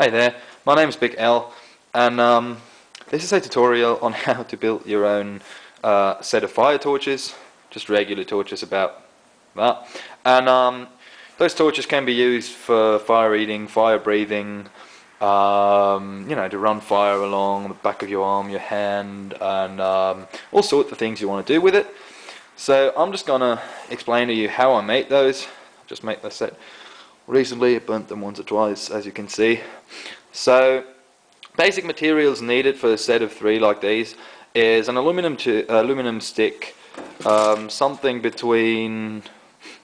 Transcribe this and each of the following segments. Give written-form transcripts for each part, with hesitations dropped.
Hey there, my name is BigAl, and this is a tutorial on how to build your own set of fire torches, just regular torches about that. And those torches can be used for fire eating, fire breathing, to run fire along the back of your arm, your hand, and all sorts of things you want to do with it. So I'm just going to explain to you how I make those. I just made this set recently, I burnt them once or twice, as you can see. So basic materials needed for a set of 3 like these is an aluminum stick, something between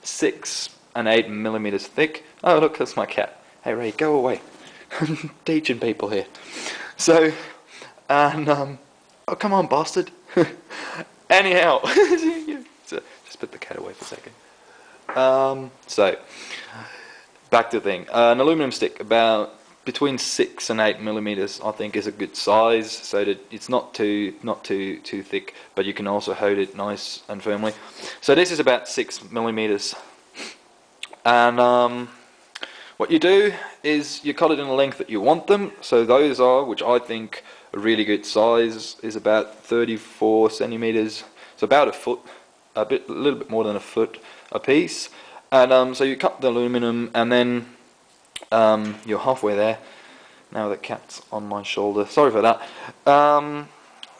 6 and 8 millimeters thick. Oh look, that's my cat. Hey Ray, go away. I'm teaching people here. So, and oh come on bastard. Anyhow, just put the cat away for a second. So back to the thing. An aluminum stick about between 6 and 8 millimeters, I think, is a good size, so that it's not too thick, but you can also hold it nice and firmly. So this is about 6 millimeters, and what you do is you cut it in the length that you want them. So those are, which I think a really good size is about 34 centimeters, so about a foot, a little bit more than a foot a piece. And so you cut the aluminum, and then you're halfway there. Now the cat's on my shoulder, sorry for that.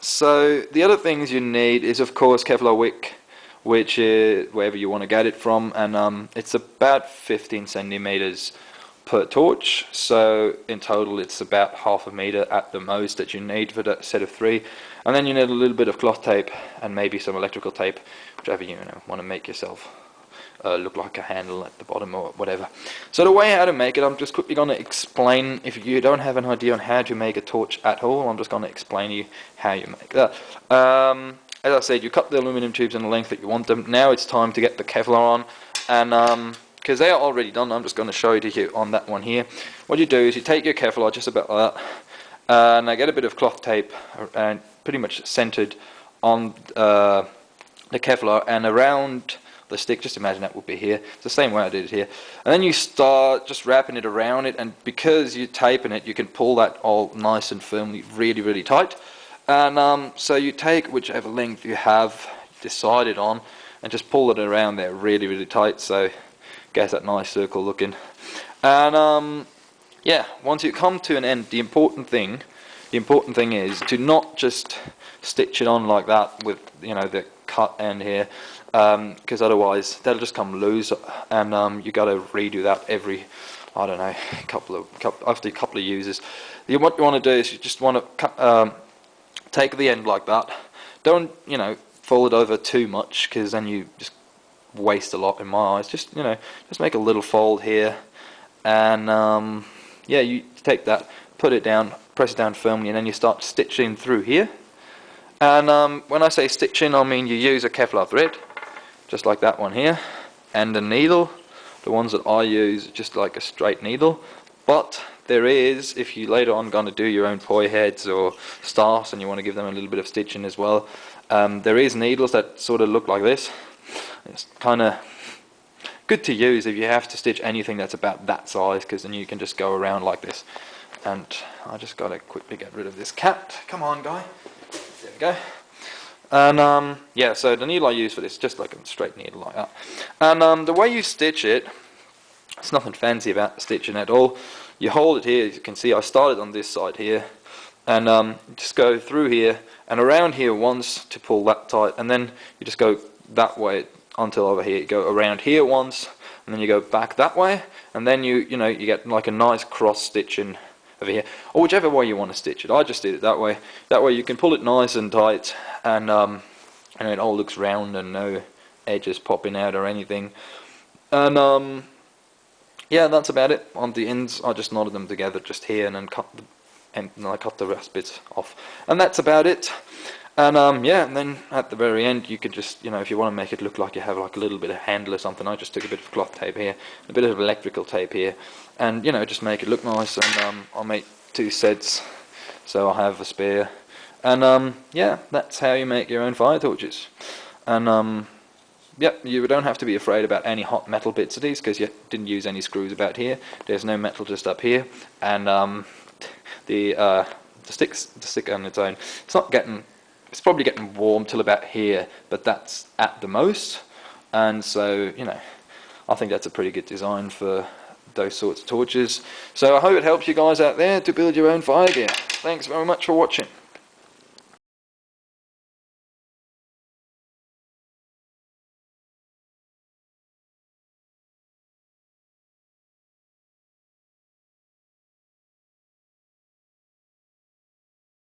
So the other things you need is, of course, Kevlar wick, which is wherever you want to get it from, and it's about 15 centimeters per torch, so in total it's about half a meter at the most that you need for that set of 3. And then you need a little bit of cloth tape and maybe some electrical tape, whichever you want to make yourself look like a handle at the bottom or whatever. So the way how to make it, I'm just quickly going to explain. If you don't have an idea on how to make a torch at all, I'm just going to explain to you how you make that. As I said, you cut the aluminum tubes in the length that you want them. Now it's time to get the Kevlar on, and because they are already done, I'm just going to show it to you on that one here. What you do is you take your Kevlar just about like that, and I get a bit of cloth tape and pretty much centered on the Kevlar and around the stick. Just imagine that would be here. It's the same way I did it here. And then you start just wrapping it around it, and because you're taping it, you can pull that all nice and firmly, really, really tight. And so you take whichever length you have decided on and just pull it around there really, really tight, so get that nice circle looking. And yeah, once you come to an end, the important thing is to not just stitch it on like that with the cut end here, because otherwise that'll just come loose, and you got to redo that every, I don't know, after a couple of uses. What you want to do is you just want to take the end like that. Don't fold it over too much, because then you just waste a lot in my eyes. Just make a little fold here, and yeah, you take that, put it down, press it down firmly, and then you start stitching through here. And when I say stitching, I mean you use a Kevlar thread, just like that one here, and a needle. The ones that I use are just like a straight needle, but there is, if you later on going to do your own poi heads or stars and you want to give them a little bit of stitching as well, there is needles that sort of look like this. It's kind of good to use if you have to stitch anything that's about that size, because then you can just go around like this. And I just got to quickly get rid of this cat. Come on, guy. There we go. And yeah, so the needle I use for this is just like a straight needle like that. And the way you stitch it, it's nothing fancy about stitching at all. You hold it here, as you can see I started on this side here, and just go through here and around here once to pull that tight, and then you just go that way until over here. You go around here once, and then you go back that way, and then you get like a nice cross stitching over here, or whichever way you want to stitch it. I just did it that way. That way you can pull it nice and tight, and it all looks round and no edges popping out or anything. And yeah, that's about it. On the ends, I just knotted them together just here, and then I cut the rest bits off, and that's about it. And yeah, and then at the very end, you could just, if you want to make it look like you have like a little bit of handle or something, I just took a bit of cloth tape here, a bit of electrical tape here, and just make it look nice. And I'll make 2 sets, so I'll have a spare. And yeah, that's how you make your own fire torches. And yep, you don't have to be afraid about any hot metal bits of these, because you didn't use any screws about here. There's no metal just up here, and the stick on its own, it's probably getting warm till about here, but that's at the most. And so, you know, I think that's a pretty good design for those sorts of torches. So I hope it helps you guys out there to build your own fire gear. Thanks very much for watching.